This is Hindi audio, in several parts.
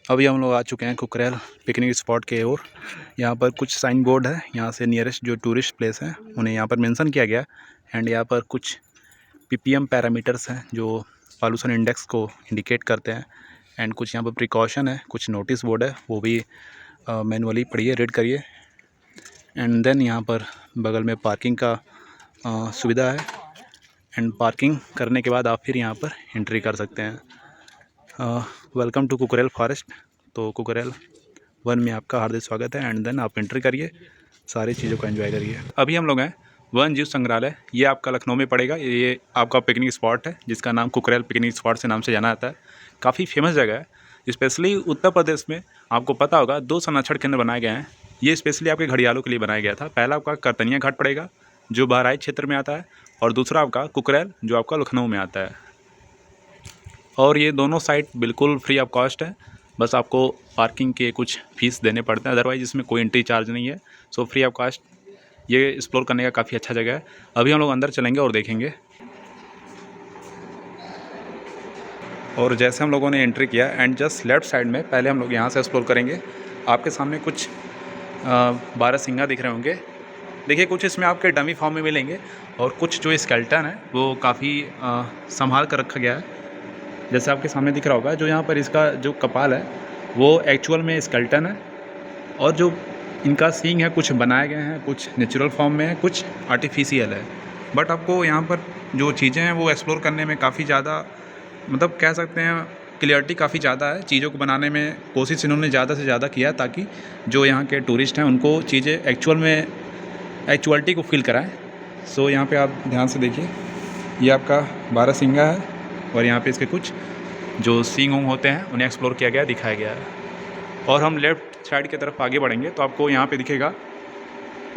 अभी हम लोग आ चुके हैं कुकरेल पिकनिक स्पॉट के ओर। यहाँ पर कुछ साइन बोर्ड है, यहाँ से नियरेस्ट जो टूरिस्ट प्लेस है उन्हें यहाँ पर मेंशन किया गया। एंड यहाँ पर कुछ पीपीएम पैरामीटर्स हैं जो पॉल्यूशन इंडेक्स को इंडिकेट करते हैं। एंड कुछ यहाँ पर प्रिकॉशन है, कुछ नोटिस बोर्ड है, वो भी मैनुअली पढ़िए, रीड करिए। एंड देन यहाँ पर बगल में पार्किंग का सुविधा है। एंड पार्किंग करने के बाद आप फिर यहाँ पर एंट्री कर सकते हैं। Welcome to Kukrail forest. तो कुकरेल वन में आपका हार्दिक स्वागत है। एंड देन आप एंट्री करिए, सारी चीज़ों को एंजॉय करिए। अभी हम लोग हैं वन जीव संग्रहालय, ये आपका लखनऊ में पड़ेगा। ये आपका पिकनिक स्पॉट है जिसका नाम कुकरेल पिकनिक स्पॉट से नाम से जाना जाता है। काफ़ी फेमस जगह है, स्पेशली उत्तर प्रदेश में। आपको पता होगा 2 संरक्षण केंद्र बनाए गए हैं। ये स्पेशली आपके घड़ियालों के लिए बनाया गया था। पहला आपका करतनिया घाट पड़ेगा जो बहराइच क्षेत्र में आता है, और दूसरा आपका कुकरेल जो आपका लखनऊ में आता है। और ये दोनों साइट बिल्कुल फ्री ऑफ कॉस्ट है, बस आपको पार्किंग के कुछ फ़ीस देने पड़ते हैं, अदरवाइज़ इसमें कोई एंट्री चार्ज नहीं है। सो फ्री ऑफ कॉस्ट ये एक्सप्लोर करने का काफ़ी अच्छा जगह है। अभी हम लोग अंदर चलेंगे और देखेंगे। और जैसे हम लोगों ने एंट्री किया एंड जस्ट लेफ्ट साइड में पहले हम लोग यहाँ से एक्सप्लोर करेंगे। आपके सामने कुछ बारहसिंगा दिख रहे होंगे। देखिए, कुछ इसमें आपके डमी फॉर्म में मिलेंगे और कुछ जो स्केलेटन है वो काफ़ी संभाल कर रखा गया है। जैसे आपके सामने दिख रहा होगा, जो यहाँ पर इसका जो कपाल है वो एक्चुअल में स्केलेटन है, और जो इनका सींग है कुछ बनाए गए हैं, कुछ नेचुरल फॉर्म में है, कुछ आर्टिफिशियल है। बट आपको यहाँ पर जो चीज़ें हैं वो एक्सप्लोर करने में काफ़ी ज़्यादा, मतलब कह सकते हैं क्लियरिटी काफ़ी ज़्यादा है। चीज़ों को बनाने में कोशिश इन्होंने ज़्यादा से ज़्यादा किया ताकि जो यहाँ के टूरिस्ट हैं उनको चीज़ें एक्चुअल में एक्चुअलिटी को फील कराएं। सो यहाँ पे आप ध्यान से देखिए, ये आपका बारहसिंगा है और यहाँ पे इसके कुछ जो सींग उंग होते हैं उन्हें एक्सप्लोर किया गया, दिखाया गया है। और हम लेफ़्ट साइड की तरफ आगे बढ़ेंगे तो आपको यहाँ पे दिखेगा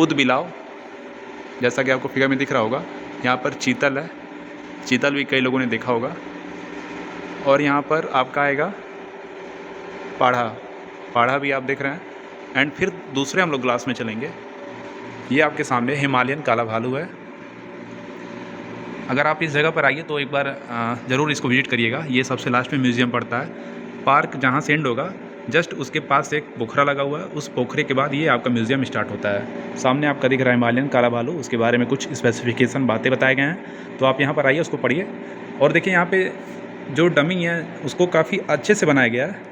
उदबिलाव, जैसा कि आपको फिगर में दिख रहा होगा। यहाँ पर चीतल है, चीतल भी कई लोगों ने देखा होगा। और यहाँ पर आपका आएगा पाढ़ा, पाढ़ा भी आप देख रहे हैं। एंड फिर दूसरे हम लोग ग्लास में चलेंगे। ये आपके सामने हिमालयन काला भालू है। अगर आप इस जगह पर आइए तो एक बार ज़रूर इसको विजिट करिएगा। ये सबसे लास्ट में म्यूज़ियम पड़ता है। पार्क जहाँ से एंड होगा जस्ट उसके पास एक पोखरा लगा हुआ है, उस पोखरे के बाद ये आपका म्यूज़ियम स्टार्ट होता है। सामने आपका दिख रहा है हिमालयन काला भालू, उसके बारे में कुछ स्पेसिफिकेशन बातें बताए गए हैं। तो आप यहाँ पर आइए, उसको पढ़िए। और देखिए यहाँ पे जो डमी है उसको काफ़ी अच्छे से बनाया गया है,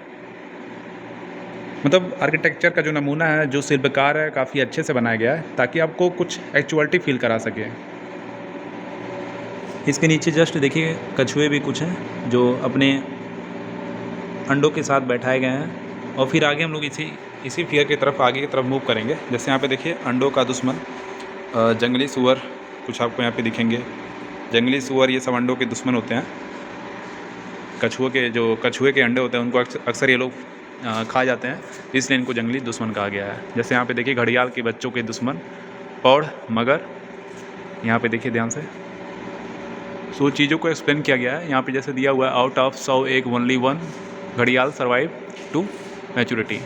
मतलब आर्किटेक्चर का जो नमूना है, जो शिल्पकार है, काफ़ी अच्छे से बनाया गया है ताकि आपको कुछ एक्चुअलिटी फील करा सके। इसके नीचे जस्ट देखिए कछुए भी कुछ हैं जो अपने अंडों के साथ बैठाए गए हैं। और फिर आगे हम लोग इसी फिगर की तरफ आगे की तरफ मूव करेंगे। जैसे यहाँ पे देखिए अंडों का दुश्मन जंगली सूअर कुछ आपको यहाँ पे दिखेंगे। जंगली सूअर ये सब अंडों के दुश्मन होते हैं। कछुए के अंडे होते हैं उनको अक्सर ये लोग खा जाते हैं, इसलिए इनको जंगली दुश्मन कहा गया है। जैसे यहाँ पे देखिए घड़ियाल के बच्चों के दुश्मन पौड़ मगर, यहाँ पे देखिए ध्यान से। सो चीज़ों को एक्सप्लेन किया गया है यहाँ पे, जैसे दिया हुआ है आउट ऑफ 100 एग ओनली 1 घड़ियाल सर्वाइव टू मैच्योरिटी।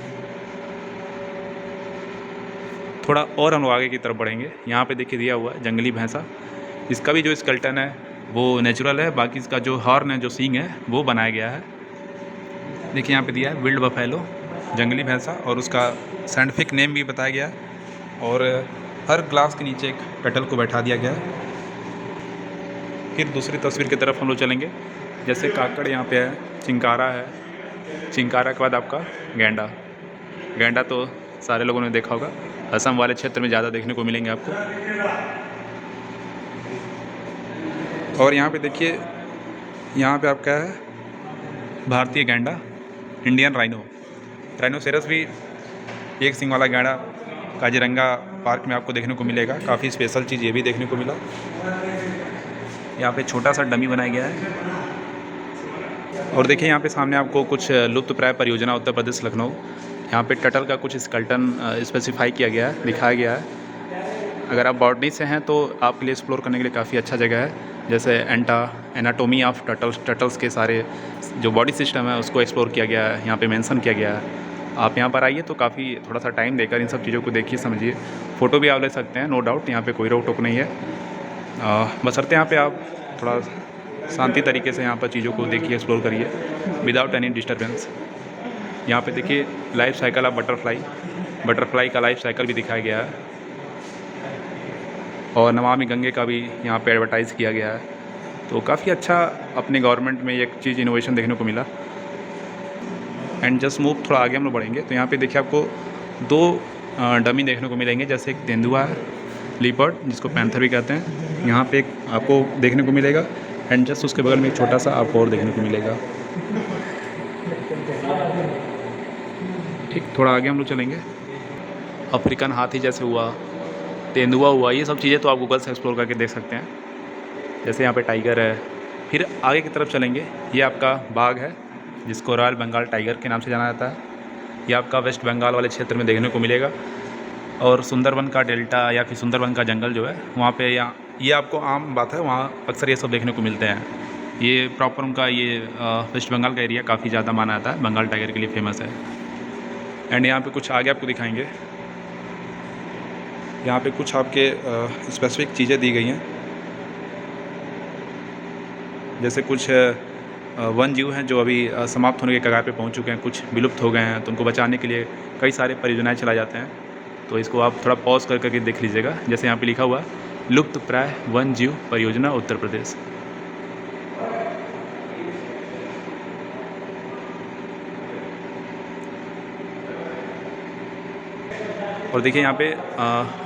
थोड़ा और हम लोग आगे की तरफ बढ़ेंगे। यहाँ पे देखिए दिया हुआ है जंगली भैंसा, इसका भी जो स्केलेटन है वो नेचुरल है, बाकी इसका जो हॉर्न है, जो सींग है, वो बनाया गया है। देखिए यहाँ पे दिया है विल्ड बफेलो, जंगली भैंसा, और उसका साइंटिफिक नेम भी बताया गया है। और हर ग्लास के नीचे एक पेटल को बैठा दिया गया है। फिर दूसरी तस्वीर की तरफ हम लोग चलेंगे। जैसे काकड़ यहाँ पे है, चिंकारा है, चिंकारा के बाद आपका गैंडा। गैंडा तो सारे लोगों ने देखा होगा, असम वाले क्षेत्र में ज़्यादा देखने को मिलेंगे आपको। और यहाँ पे देखिए, यहाँ पे आपका है भारतीय गैंडा, इंडियन राइनोसेरस भी एक सिंग वाला गैंडा काजीरंगा पार्क में आपको देखने को मिलेगा। काफ़ी स्पेशल चीज़ ये भी देखने को मिला। यहाँ पे छोटा सा डमी बनाया गया है। और देखिए यहाँ पे सामने आपको कुछ लुप्तप्राय परियोजना उत्तर प्रदेश लखनऊ, यहाँ पे टटल का कुछ स्केलेटन स्पेसिफाई किया गया है, दिखाया गया है। अगर आप बॉटनी से हैं तो आपके लिए एक्सप्लोर करने के लिए काफ़ी अच्छा जगह है। जैसे एनाटोमी ऑफ टटल्स के सारे जो बॉडी सिस्टम है उसको एक्सप्लोर किया गया है, यहाँ पे मेंशन किया गया है। आप यहाँ पर आइए तो काफ़ी थोड़ा सा टाइम देकर इन सब चीज़ों को देखिए, समझिए। फ़ोटो भी आप ले सकते हैं, नो डाउट, यहाँ पे कोई रोक टोक नहीं है। बशर्ते यहाँ पे आप थोड़ा शांति तरीके से यहाँ पर चीज़ों को देखिए, एक्सप्लोर करिए विदाउट एनी डिस्टर्बेंस। यहाँ पे देखिए लाइफ साइकिल ऑफ बटरफ्लाई का लाइफ साइकिल भी दिखाया गया है, और नमामि गंगे का भी यहाँ पे एडवर्टाइज़ किया गया है। तो काफ़ी अच्छा अपने गवर्नमेंट में एक चीज़ इनोवेशन देखने को मिला। एंड जस्ट मूव थोड़ा आगे हम लोग बढ़ेंगे तो यहाँ पे देखिए आपको 2 डमी देखने को मिलेंगे, जैसे एक तेंदुआ है, लीपर्ड जिसको पैंथर भी कहते हैं, यहाँ पे एक आपको देखने को मिलेगा। एंड जस्ट उसके बगल में एक छोटा सा आपको और देखने को मिलेगा। ठीक, थोड़ा आगे हम लोग चलेंगे। अफ्रीकन हाथी जैसे हुआ, तेंदुआ हुआ, ये सब चीज़ें तो आप गूगल से एक्सप्लोर करके देख सकते हैं। जैसे यहाँ पे टाइगर है। फिर आगे की तरफ चलेंगे, ये आपका बाघ है जिसको रॉयल बंगाल टाइगर के नाम से जाना जाता है। ये आपका वेस्ट बंगाल वाले क्षेत्र में देखने को मिलेगा। और सुंदरबन का डेल्टा या फिर सुंदरबन का जंगल जो है वहाँ पे, यहाँ ये आपको आम बात है, वहाँ अक्सर ये सब देखने को मिलते हैं। ये प्रॉपर उनका ये वेस्ट बंगाल का एरिया काफ़ी ज़्यादा माना जाता है, बंगाल टाइगर के लिए फेमस है। एंड यहाँ पे कुछ आगे आपको दिखाएंगे, यहाँ पे कुछ आपके स्पेसिफिक चीज़ें दी गई हैं, जैसे कुछ वन जीव हैं जो अभी समाप्त होने के कगार पे पहुंच चुके हैं, कुछ विलुप्त हो गए हैं, तो उनको बचाने के लिए कई सारे परियोजनाएं चलाए जाते हैं। तो इसको आप थोड़ा पॉज कर करके देख लीजिएगा। जैसे यहाँ पे लिखा हुआ लुप्त प्राय वन जीव परियोजना उत्तर प्रदेश। और देखिए यहाँ पे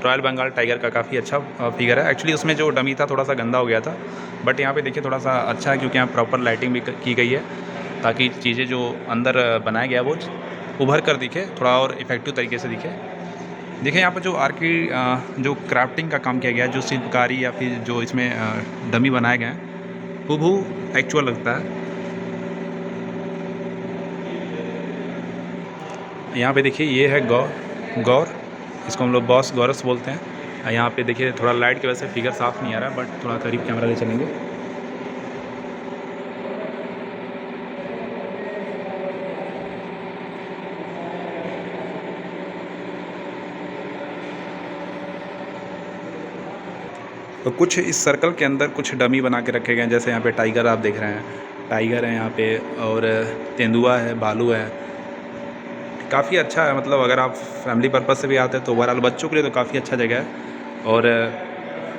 रॉयल बंगाल टाइगर का काफ़ी अच्छा फिगर है। एक्चुअली उसमें जो डमी था थोड़ा सा गंदा हो गया था, बट यहाँ पे देखिए थोड़ा सा अच्छा है क्योंकि यहाँ प्रॉपर लाइटिंग भी की गई है, ताकि चीज़ें जो अंदर बनाया गया वो उभर कर दिखे, थोड़ा और इफेक्टिव तरीके से दिखे। देखिए यहाँ पर जो जो क्राफ्टिंग का काम किया गया है, जो शिल्पकारी या फिर जो इसमें डमी बनाए गए हैं, हूबहू एक्चुअल लगता है। यहाँ पे देखिए ये है गौर, इसको हम लोग बॉस गौरस बोलते हैं। यहाँ पे देखिए थोड़ा लाइट की वजह से फिगर साफ नहीं आ रहा है, बट थोड़ा करीब कैमरा ले चलेंगे। तो कुछ इस सर्कल के अंदर कुछ डमी बना के रखे गए हैं, जैसे यहाँ पे टाइगर आप देख रहे हैं, टाइगर है यहाँ पे, और तेंदुआ है, भालू है। काफ़ी अच्छा है, मतलब अगर आप फैमिली पर्पज़ से भी आते हैं तो ओवरऑल बच्चों के लिए तो काफ़ी अच्छा जगह है। और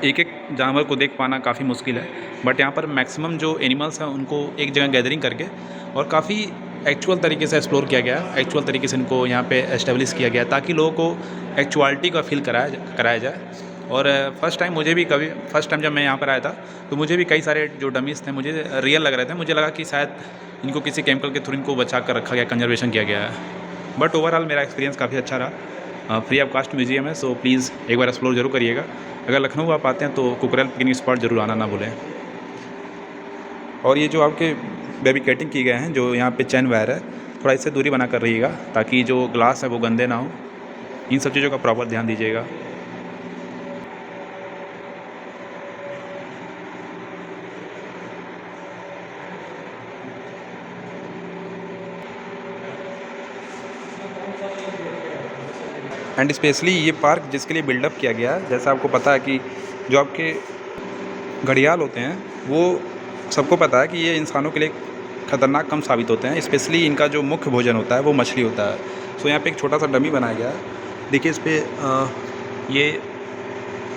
एक एक जानवर को देख पाना काफ़ी मुश्किल है, बट यहाँ पर मैक्सिमम जो एनिमल्स हैं उनको एक जगह गैदरिंग करके और काफ़ी एक्चुअल तरीके से एक्सप्लोर किया गया, एक्चुअल तरीके से इनको यहाँ पे एस्टेब्लिश किया गया, ताकि लोगों को एक्चुअलिटी का फील कराया जाए। और फर्स्ट टाइम जब मैं यहाँ पर आया था तो मुझे भी कई सारे जो डमीज़ थे मुझे रियल लग रहे थे। मुझे लगा कि शायद इनको किसी केमिकल के थ्रू इनको बचा कर रखा गया, कंजर्वेशन किया गया है। बट ओवरऑल मेरा एक्सपीरियंस काफ़ी अच्छा रहा। फ्री ऑफ कास्ट म्यूजियम है, सो प्लीज़ एक बार एक्सप्लोर जरूर करिएगा। अगर लखनऊ आप आते हैं तो कुकरेल पिकनिक स्पॉट जरूर आना ना भूलें। और ये जो आपके बैरिकेडिंग की गए हैं, जो यहाँ पे चैन वायर है, थोड़ा इससे दूरी बना कर रहिएगा, ताकि जो ग्लास है वो गंदे ना हो। इन सब चीज़ों का प्रॉपर ध्यान दीजिएगा। एंड स्पेशली ये पार्क जिसके लिए बिल्डअप किया गया है, जैसा आपको पता है कि जो आपके घड़ियाल होते हैं वो सबको पता है कि ये इंसानों के लिए ख़तरनाक कम साबित होते हैं। स्पेशली इनका जो मुख्य भोजन होता है वो मछली होता है। सो यहाँ पे एक छोटा सा डमी बनाया गया है, देखिए इस पर ये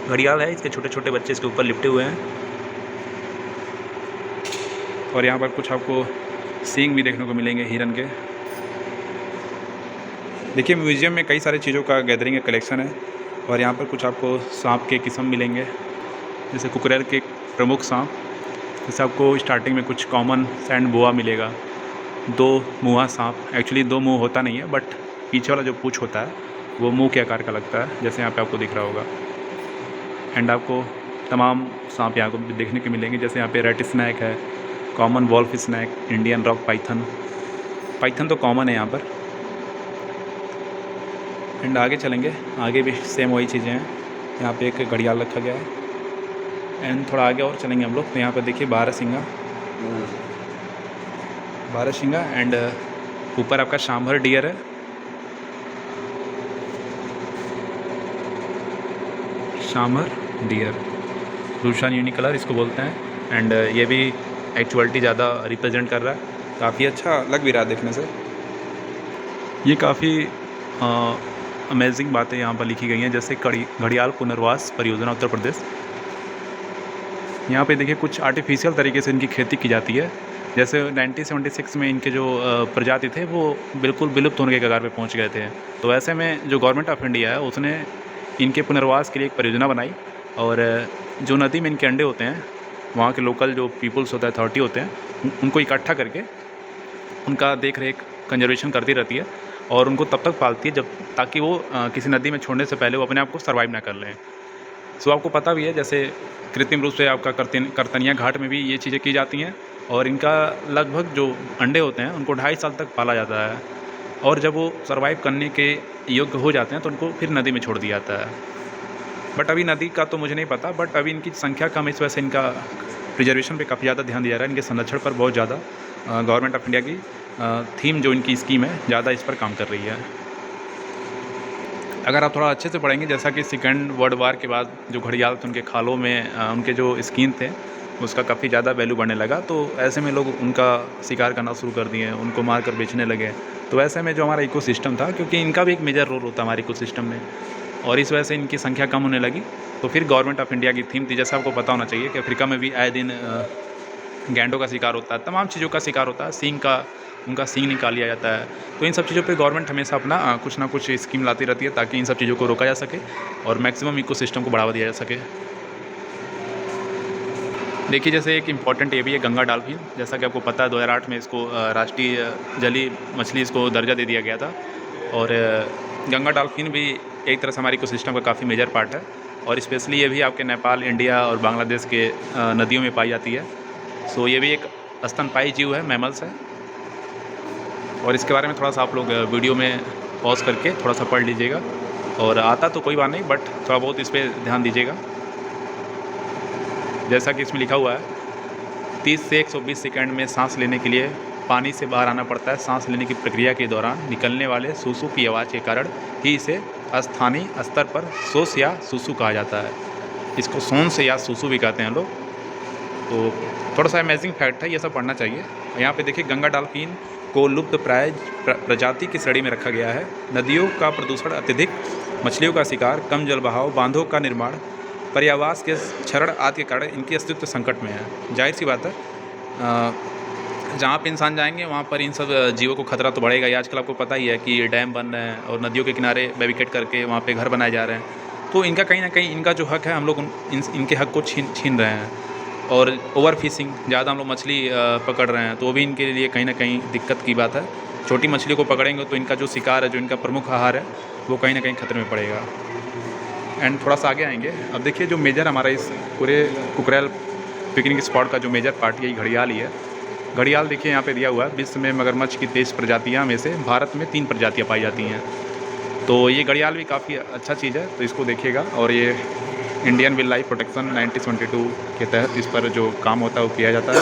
घड़ियाल है, इसके छोटे छोटे बच्चे इसके ऊपर लिपटे हुए हैं। और यहाँ पर कुछ आपको सींग भी देखने को मिलेंगे हिरन के। देखिए म्यूज़ियम में कई सारी चीज़ों का गैदरिंग है, कलेक्शन है। और यहाँ पर कुछ आपको सांप के किस्म मिलेंगे, जैसे कुकरेल के प्रमुख सांप। जैसे आपको स्टार्टिंग में कुछ कॉमन सैंड बोआ मिलेगा, 2 मुँहा सांप। एक्चुअली 2 मुँह होता नहीं है, बट पीछे वाला जो पूँछ होता है वो मुँह के आकार का लगता है, जैसे यहाँ पे आपको दिख रहा होगा। एंड आपको तमाम सांप यहाँ को देखने के मिलेंगे, जैसे यहाँ पे रेड स्नैक है, common wolf snake, Indian rock python तो कॉमन है यहाँ पर। एंड आगे चलेंगे, आगे भी सेम वही चीज़ें हैं। यहाँ पे एक घड़ियाल रखा गया है। एंड थोड़ा आगे और चलेंगे हम लोग, तो यहाँ पर देखिए बारहसिंगा एंड ऊपर आपका सांभर डियर है। सांभर डियर, रूशान यूनिकलर इसको बोलते हैं। एंड ये भी एक्चुअलिटी ज़्यादा रिप्रेजेंट कर रहा है, काफ़ी अच्छा लग भी रहा है देखने से। ये काफ़ी अमेजिंग बातें यहाँ पर लिखी गई हैं, जैसे घड़ियाल पुनर्वास परियोजना उत्तर प्रदेश। यहाँ पे देखिए कुछ आर्टिफिशियल तरीके से इनकी खेती की जाती है। जैसे 1976 में इनके जो प्रजाति थे वो बिल्कुल विलुप्त होने के कगार पे पहुँच गए थे। तो ऐसे में जो गवर्नमेंट ऑफ इंडिया है उसने इनके पुनर्वास के लिए एक परियोजना बनाई, और जो नदी में इनके अंडे होते हैं वहाँ के लोकल जो पीपल्स होता है, अथॉरिटी होते हैं, उनको इकट्ठा करके उनका देख रेख कंजर्वेशन करती रहती है, और उनको तब तक पालती है जब ताकि वो किसी नदी में छोड़ने से पहले वो अपने आप को सर्वाइव ना कर लें। सो आपको पता भी है जैसे कृत्रिम रूप से आपका करतनिया घाट में भी ये चीज़ें की जाती हैं, और इनका लगभग जो अंडे होते हैं उनको 2.5 साल तक पाला जाता है, और जब वो सर्वाइव करने के योग्य हो जाते हैं तो उनको फिर नदी में छोड़ दिया जाता है। बट अभी नदी का तो मुझे नहीं पता, बट अभी इनकी संख्या कम है, इस वजह से इनका प्रिजर्वेशन पे काफ़ी ज़्यादा ध्यान दिया जा रहा है। इनके संरक्षण पर बहुत ज़्यादा गवर्नमेंट ऑफ इंडिया की थीम जो इनकी स्कीम है ज़्यादा इस पर काम कर रही है। अगर आप थोड़ा अच्छे से पढ़ेंगे, जैसा कि सेकेंड वर्ल्ड वार के बाद जो घड़ियाल थे उनके खालों में उनके जो स्किन थे उसका काफ़ी ज़्यादा वैल्यू बढ़ने लगा, तो ऐसे में लोग उनका शिकार करना शुरू कर दिए, उनको मार कर बेचने लगे। तो ऐसे में जो हमारा इकोसिस्टम था, क्योंकि इनका भी एक मेजर रोल होता है हमारे इकोसिस्टम में, और इस वजह से इनकी संख्या कम होने लगी। तो फिर गवर्नमेंट ऑफ इंडिया की थीम थी, जैसा आपको पता होना चाहिए कि अफ्रीका में भी आए दिन गैंडों का शिकार होता है, तमाम चीज़ों का शिकार होता है, सींग का उनका सींग निकाल लिया जाता है। तो इन सब चीज़ों पे गवर्नमेंट हमेशा अपना कुछ ना कुछ स्कीम लाती रहती है ताकि इन सब चीज़ों को रोका जा सके और मैक्सिमम इकोसिस्टम को बढ़ावा दिया जा सके। देखिए जैसे एक इम्पॉर्टेंट ये भी है गंगा डॉल्फिन, जैसा कि आपको पता है 2008 में इसको राष्ट्रीय जलीय मछली इसको दर्जा दे दिया गया था, और गंगा डॉल्फिन भी एक तरह से हमारे इकोसिस्टम का काफ़ी मेजर पार्ट है, और स्पेशली ये भी आपके नेपाल, इंडिया और बांग्लादेश के नदियों में पाई जाती है। सो ये भी एक स्तनपायी जीव है, मैमल्स है, और इसके बारे में थोड़ा सा आप लोग वीडियो में पॉज करके थोड़ा सा पढ़ लीजिएगा, और आता तो कोई बात नहीं बट थोड़ा बहुत इस पर ध्यान दीजिएगा। जैसा कि इसमें लिखा हुआ है 30 से 120 सेकंड में सांस लेने के लिए पानी से बाहर आना पड़ता है। सांस लेने की प्रक्रिया के दौरान निकलने वाले सूसू की आवाज़ के कारण ही इसे स्थानीय स्तर पर सोस या सूसू कहा जाता है। इसको सोंस या सूसू भी कहते हैं लोग। तो थोड़ा सा अमेजिंग फैक्ट है, ये सब पढ़ना चाहिए। यहाँ पे देखिए गंगा डॉल्फिन को लुप्त प्राय प्रजाति की श्रेणी में रखा गया है। नदियों का प्रदूषण, अत्यधिक मछलियों का शिकार, कम जलबहाव, बांधों का निर्माण, पर्यावास के क्षरण आदि के कारण इनकी अस्तित्व संकट में है। जाहिर सी बात है जहाँ पे इंसान जाएंगे वहाँ पर इन सब जीवों को खतरा तो बढ़ेगा ही। आजकल आपको पता ही है कि डैम बन रहे हैं और नदियों के किनारे बैरिकेड करके वहाँ पे घर बनाए जा रहे हैं, तो इनका कहीं ना कहीं इनका जो हक है हम लोग इनके हक को छीन रहे हैं। और ओवर फिशिंग, ज़्यादा हम लोग मछली पकड़ रहे हैं, तो वो भी इनके लिए कहीं ना कहीं दिक्कत की बात है। छोटी मछलियों को पकड़ेंगे तो इनका जो शिकार है, जो इनका प्रमुख आहार है, वो कहीं ना कहीं खतरे में पड़ेगा। एंड थोड़ा सा आगे आएंगे, अब देखिए जो मेजर हमारा इस पूरे कुकरेल पिकनिक स्पॉट का जो मेजर पार्ट यही घड़ियाल ही है। घड़ियाल देखिए यहाँ पे दिया हुआ है, विश्व में मगरमच्छ की 23 प्रजातियाँ में से भारत में 3 प्रजातियाँ पाई जाती हैं। तो ये घड़ियाल भी काफ़ी अच्छा चीज़ है, तो इसको देखिएगा। और ये इंडियन वाइल्ड लाइफ प्रोटेक्शन 1972 के तहत इस पर जो काम होता है वो किया जाता है।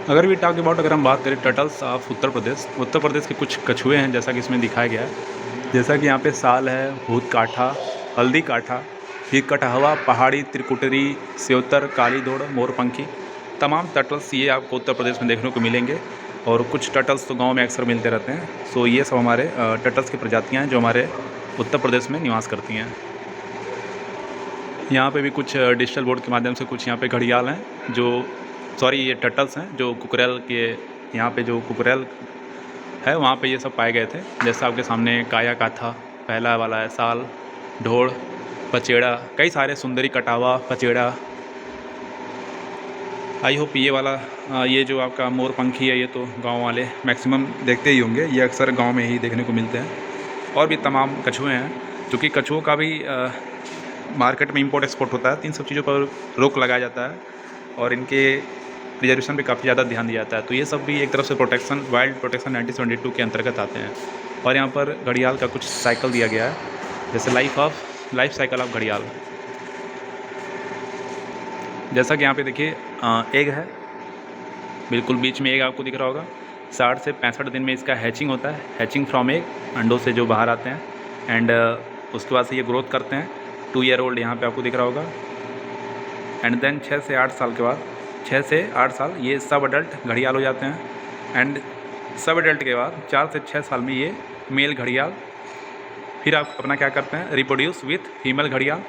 अगर भी टॉक अबाउट, अगर हम बात करें टर्टल्स ऑफ उत्तर प्रदेश के कुछ कछुए हैं जैसा कि इसमें दिखाया गया है। जैसा कि यहाँ पे साल है, भूत काठा, हल्दी काठा, फिर कटहवा, पहाड़ी त्रिकुटरी, सेवतर, काली दौड़, मोरपंखी, तमाम टर्टल्स ये आपको उत्तर प्रदेश में देखने को मिलेंगे। और कुछ टर्टल्स तो गांव में अक्सर मिलते रहते हैं। सो ये सब हमारे टर्टल्स की प्रजातियां हैं जो हमारे उत्तर प्रदेश में निवास करती हैं। यहाँ पे भी कुछ डिजिटल बोर्ड के माध्यम से कुछ यहाँ पे घड़ियाल हैं ये टर्टल्स हैं जो कुकरेल के, यहाँ पे जो कुकरेल है वहाँ पे ये सब पाए गए थे। जैसा आपके सामने काया काथा पहला वाला है, साल, ढोड़, पचेड़ा, कई सारे, सुंदरी, कटावा, पचेड़ा। आई होप ये वाला ये जो आपका मोरपंखी है ये तो गांव वाले मैक्सिमम देखते ही होंगे, ये अक्सर गांव में ही देखने को मिलते हैं। और भी तमाम कछुए हैं, क्योंकि कछुओं का भी मार्केट में इंपोर्ट एक्सपोर्ट होता है, तो इन सब चीज़ों पर रोक लगाया जाता है और इनके प्रिजर्वेशन पे काफ़ी ज़्यादा ध्यान दिया जाता है। तो ये सब भी एक तरफ से प्रोटेक्शन, वाइल्ड प्रोटेक्शन 1972 के अंतर्गत आते हैं। और यहाँ पर घड़ियाल का कुछ साइकिल दिया गया है, जैसे लाइफ साइकिल ऑफ घड़ियाल। जैसा कि यहाँ पे देखिए एग है, बिल्कुल बीच में एग आपको दिख रहा होगा। 60 से 65 दिन में इसका हैचिंग होता है, हैचिंग फ्रॉम एग, अंडों से जो बाहर आते हैं। एंड उसके बाद से ये ग्रोथ करते हैं। 2 ईयर ओल्ड यहाँ पे आपको दिख रहा होगा। एंड देन 6 से 8 साल के बाद, 6 से 8 साल ये सब अडल्ट घड़ियाल हो जाते हैं। एंड सब एडल्ट के बाद 4 से 6 साल में ये मेल घड़ियाल फिर आप अपना क्या करते हैं, रिप्रोड्यूस विथ फीमेल घड़ियाल।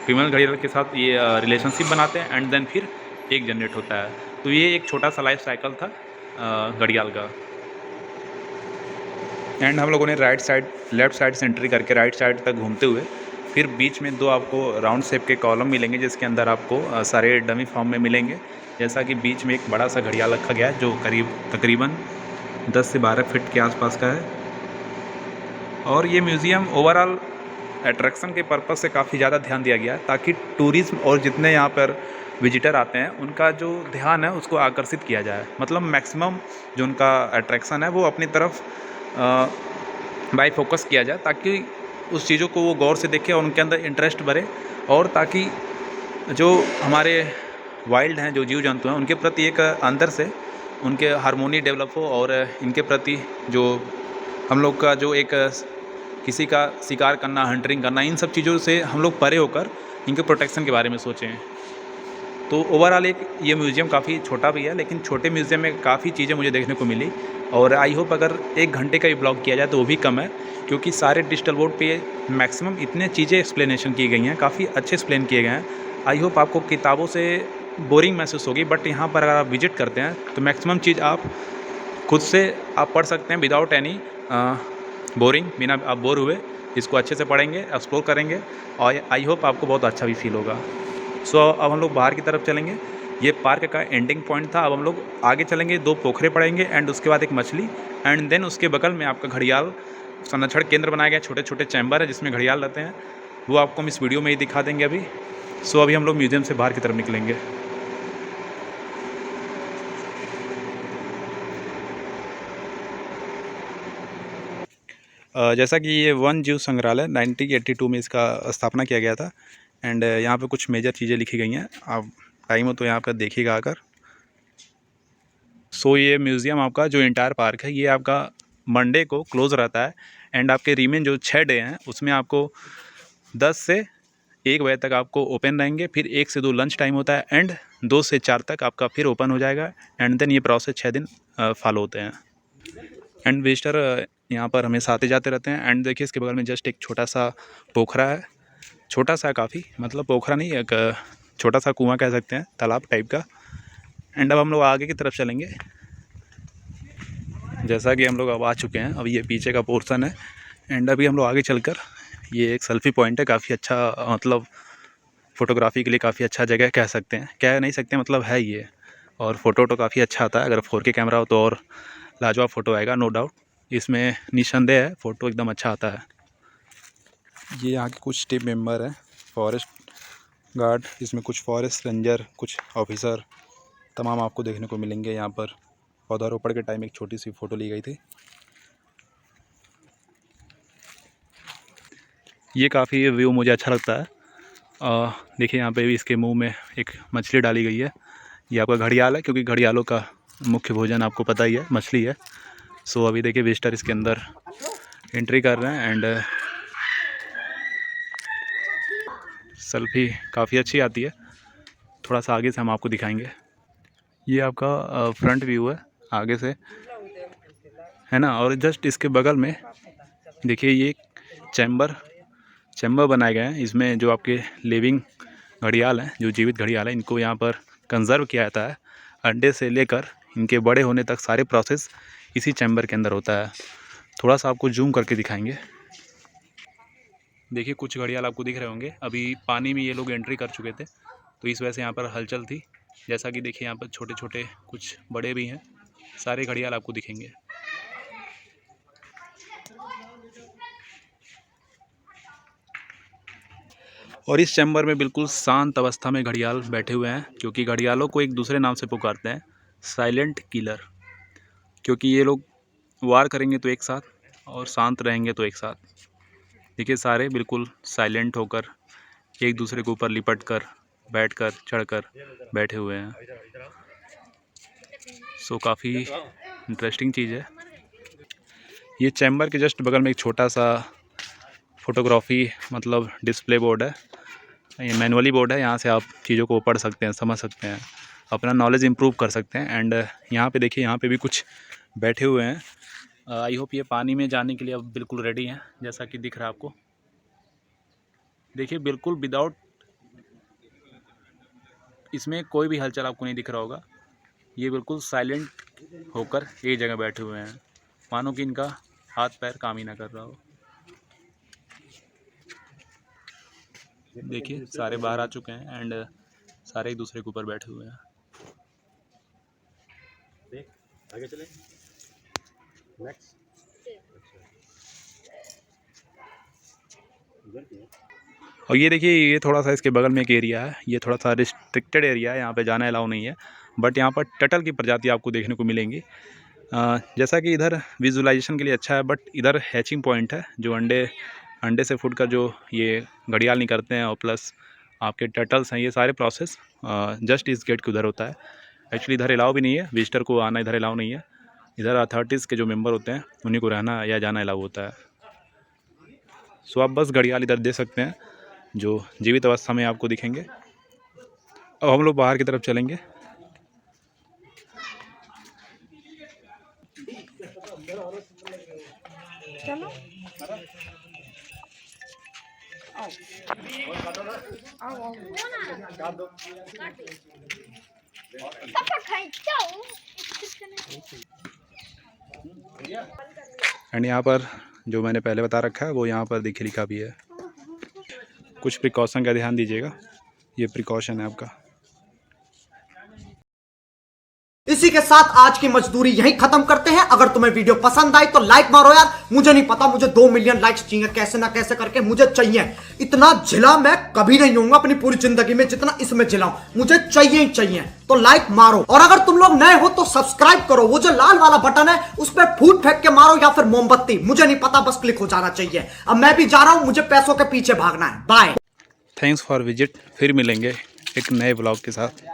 फीमेल घड़ियाल के साथ ये रिलेशनशिप बनाते हैं एंड देन फिर एक जनरेट होता है। तो ये एक छोटा सा लाइफ साइकिल था घड़ियाल का। एंड हम लोगों ने राइट साइड लेफ़्ट साइड से एंट्री करके राइट साइड तक घूमते हुए फिर बीच में 2 आपको राउंड शेप के कॉलम मिलेंगे, जिसके अंदर आपको सारे डमी फॉर्म में मिलेंगे। जैसा कि बीच में एक बड़ा सा घड़ियाल रखा गया है जो तकरीबन 10 से 12 फीट के आसपास का है। और ये म्यूज़ियम ओवरऑल अट्रैक्शन के पर्पज़ से काफ़ी ज़्यादा ध्यान दिया गया है, ताकि टूरिज़्म और जितने यहाँ पर विजिटर आते हैं उनका जो ध्यान है उसको आकर्षित किया जाए। मतलब मैक्सिमम जो उनका अट्रैक्शन है वो अपनी तरफ बाई फोकस किया जाए, ताकि उस चीज़ों को वो गौर से देखें और उनके अंदर इंटरेस्ट बढ़े, और ताकि जो हमारे वाइल्ड हैं, जो जीव जंतु हैं, उनके प्रति एक अंदर से उनके हार्मोनी डेवलप हो, और इनके प्रति जो हम लोग का जो एक किसी का शिकार करना, हंटिंग करना, इन सब चीज़ों से हम लोग परे होकर इनके प्रोटेक्शन के बारे में सोचें। तो ओवरऑल एक ये म्यूज़ियम काफ़ी छोटा भी है, लेकिन छोटे म्यूज़ियम में काफ़ी चीज़ें मुझे देखने को मिली। और आई होप अगर 1 घंटे का भी ब्लॉग किया जाए तो वो भी कम है, क्योंकि सारे डिजिटल बोर्ड पे मैक्सिमम इतने चीज़ें एक्सप्लेनेशन की गई हैं, काफ़ी अच्छे एक्सप्लेन किए गए हैं। आई होप आपको किताबों से बोरिंग महसूस होगी, बट यहाँ पर अगर आप विजिट करते हैं तो मैक्सिमम चीज़ आप खुद से आप पढ़ सकते हैं विदाउट एनी बोरिंग, बिना आप बोर हुए इसको अच्छे से पढ़ेंगे, एक्सप्लोर करेंगे, और आई होप आपको बहुत अच्छा भी फील होगा। सो अब हम लोग बाहर की तरफ चलेंगे। ये पार्क का एंडिंग पॉइंट था। अब हम लोग आगे चलेंगे, 2 पोखरे पड़ेंगे एंड उसके बाद एक मछली, एंड देन उसके बगल में आपका घड़ियाल संरक्षण केंद्र बनाया गया, छोटे छोटे चैम्बर है जिसमें घड़ियाल रहते हैं। वो आपको हम इस वीडियो में ही दिखा देंगे अभी। सो अभी हम लोग म्यूज़ियम से बाहर की तरफ निकलेंगे। जैसा कि ये वन जीव संग्रहालय 1982 में इसका स्थापना किया गया था, एंड यहाँ पे कुछ मेजर चीज़ें लिखी गई हैं, आप टाइम हो तो यहाँ पर देखिएगा आकर। सो ये म्यूज़ियम आपका जो इंटायर पार्क है ये आपका मंडे को क्लोज़ रहता है, एंड आपके रिमेन जो 6 डे हैं उसमें आपको 10 से 1 बजे तक आपको ओपन रहेंगे, फिर 1 से 2 लंच टाइम होता है, एंड 2 से 4 तक आपका फिर ओपन हो जाएगा, एंड देन ये प्रोसेस 6 दिन फॉलो होते हैं। एंड विजिटर यहाँ पर हमेशा आते जाते रहते हैं। एंड देखिए इसके बगल में जस्ट एक छोटा सा पोखरा है, छोटा सा काफ़ी, मतलब पोखरा नहीं, एक छोटा सा कुआं कह सकते हैं, तालाब टाइप का। एंड अब हम लोग आगे की तरफ चलेंगे। जैसा कि हम लोग अब आ चुके हैं, अब ये पीछे का पोर्शन है, एंड अभी हम लोग आगे चलकर, ये एक सेल्फी पॉइंट है, काफ़ी अच्छा, मतलब फ़ोटोग्राफी के लिए काफ़ी अच्छा जगह कह सकते हैं, कह नहीं सकते, मतलब है ये। और फ़ोटो काफ़ी अच्छा आता है, अगर 4K कैमरा हो तो और लाजवाब फ़ोटो आएगा, नो डाउट, इसमें निस्संदेह है, फ़ोटो एकदम अच्छा आता है। ये यहाँ के कुछ टीम मेंबर हैं, फॉरेस्ट गार्ड, इसमें कुछ फॉरेस्ट रेंजर, कुछ ऑफिसर, तमाम आपको देखने को मिलेंगे यहाँ पर। पौधारोपण के टाइम एक छोटी सी फ़ोटो ली गई थी। ये काफ़ी व्यू मुझे अच्छा लगता है। देखिए यहाँ पे भी इसके मुंह में एक मछली डाली गई है, ये आपका घड़ियाल है, क्योंकि घड़ियालों का मुख्य भोजन आपको पता ही है, मछली है। सो अभी देखिए विजिटर इसके अंदर एंट्री कर रहे हैं, एंड सेल्फी काफ़ी अच्छी आती है। थोड़ा सा आगे से हम आपको दिखाएंगे। ये आपका फ्रंट व्यू है आगे से, है ना। और जस्ट इसके बगल में देखिए ये चैम्बर बनाए गए हैं, इसमें जो आपके लिविंग घड़ियाल हैं, जो जीवित घड़ियाल हैं, इनको यहाँ पर कंजर्व किया जाता है। अंडे से लेकर इनके बड़े होने तक सारे प्रोसेस इसी चैम्बर के अंदर होता है। थोड़ा सा आपको जूम करके दिखाएंगे। देखिए कुछ घड़ियाल आपको दिख रहे होंगे, अभी पानी में ये लोग एंट्री कर चुके थे, तो इस वजह से यहाँ पर हलचल थी। जैसा कि देखिए यहाँ पर छोटे छोटे कुछ बड़े भी हैं, सारे घड़ियाल आपको दिखेंगे। और इस चैम्बर में बिल्कुल शांत अवस्था में घड़ियाल बैठे हुए हैं, क्योंकि घड़ियालों को एक दूसरे नाम से पुकारते हैं, साइलेंट किलर, क्योंकि ये लोग वार करेंगे तो एक साथ और शांत रहेंगे तो एक साथ। देखिए सारे बिल्कुल साइलेंट होकर एक दूसरे के ऊपर लिपट कर, बैठ कर, चढ़ कर बैठे हुए हैं। सो काफ़ी इंटरेस्टिंग चीज़ है। ये चैम्बर के जस्ट बगल में एक छोटा सा फोटोग्राफी, मतलब डिस्प्ले बोर्ड है, ये मैनुअली बोर्ड है, यहाँ से आप चीज़ों को पढ़ सकते हैं, समझ सकते हैं, अपना नॉलेज इम्प्रूव कर सकते हैं। एंड यहाँ पे देखिए, यहाँ पे भी कुछ बैठे हुए हैं, आई होप ये पानी में जाने के लिए अब बिल्कुल रेडी हैं, जैसा कि दिख रहा है आपको। देखिए बिल्कुल विदाउट, इसमें कोई भी हलचल आपको नहीं दिख रहा होगा। ये बिल्कुल साइलेंट होकर एक जगह बैठे हुए हैं, मानो कि इनका हाथ पैर काम ही ना कर रहा हो। देखिए सारे बाहर आ चुके हैं एंड सारे एक दूसरे के ऊपर बैठे हुए हैं। आगे चले नेक्स्ट। और ये देखिए, ये थोड़ा सा इसके बगल में एक एरिया है, ये थोड़ा सा रिस्ट्रिक्टेड एरिया है, यहाँ पे जाना अलाउ नहीं है। बट यहाँ पर टर्टल की प्रजाति आपको देखने को मिलेंगी। जैसा कि इधर विजुअलाइजेशन के लिए अच्छा है, बट इधर हैचिंग पॉइंट है, जो अंडे से फूट कर जो ये घड़ियाल निकलते हैं और प्लस आपके टर्टल्स हैं, ये सारे प्रोसेस जस्ट इस गेट के उधर होता है। एक्चुअली इधर अलाउ भी नहीं है, विजिटर को आना इधर अलाउ नहीं है। इधर अथॉरिटीज़ के जो मेंबर होते हैं उन्हीं को रहना या जाना अलाउ होता है। सो आप बस घड़ियाल इधर दे सकते हैं जो जीवित अवस्था में आपको दिखेंगे। अब हम लोग बाहर की तरफ चलेंगे। चलो एंड यहाँ पर जो मैंने पहले बता रखा है वो यहाँ पर देखिए लिखा भी है। कुछ प्रिकॉशन का ध्यान दीजिएगा, ये प्रिकॉशन है आपका। इसी के साथ आज की मजदूरी यहीं खत्म करते हैं। अगर तुम्हें वीडियो पसंद आई तो लाइक मारो यार। मुझे नहीं पता, मुझे 2 मिलियन लाइक्स चाहिए, कैसे ना कैसे करके मुझे चाहिए। इतना झिला मैं कभी नहीं होऊंगा अपनी पूरी जिंदगी में जितना इसमें झिलाऊं, मुझे चाहिए ही चाहिए। तो लाइक मारो, और अगर तुम लोग नए हो तो सब्सक्राइब करो। वो जो लाल वाला बटन है उस पर फूट फेंक के मारो या फिर मोमबत्ती, मुझे नहीं पता, बस क्लिक हो जाना चाहिए। अब मैं भी जा रहा हूं, मुझे पैसों के पीछे भागना है। Bye, thanks for visit. फिर मिलेंगे एक नए ब्लॉग के साथ।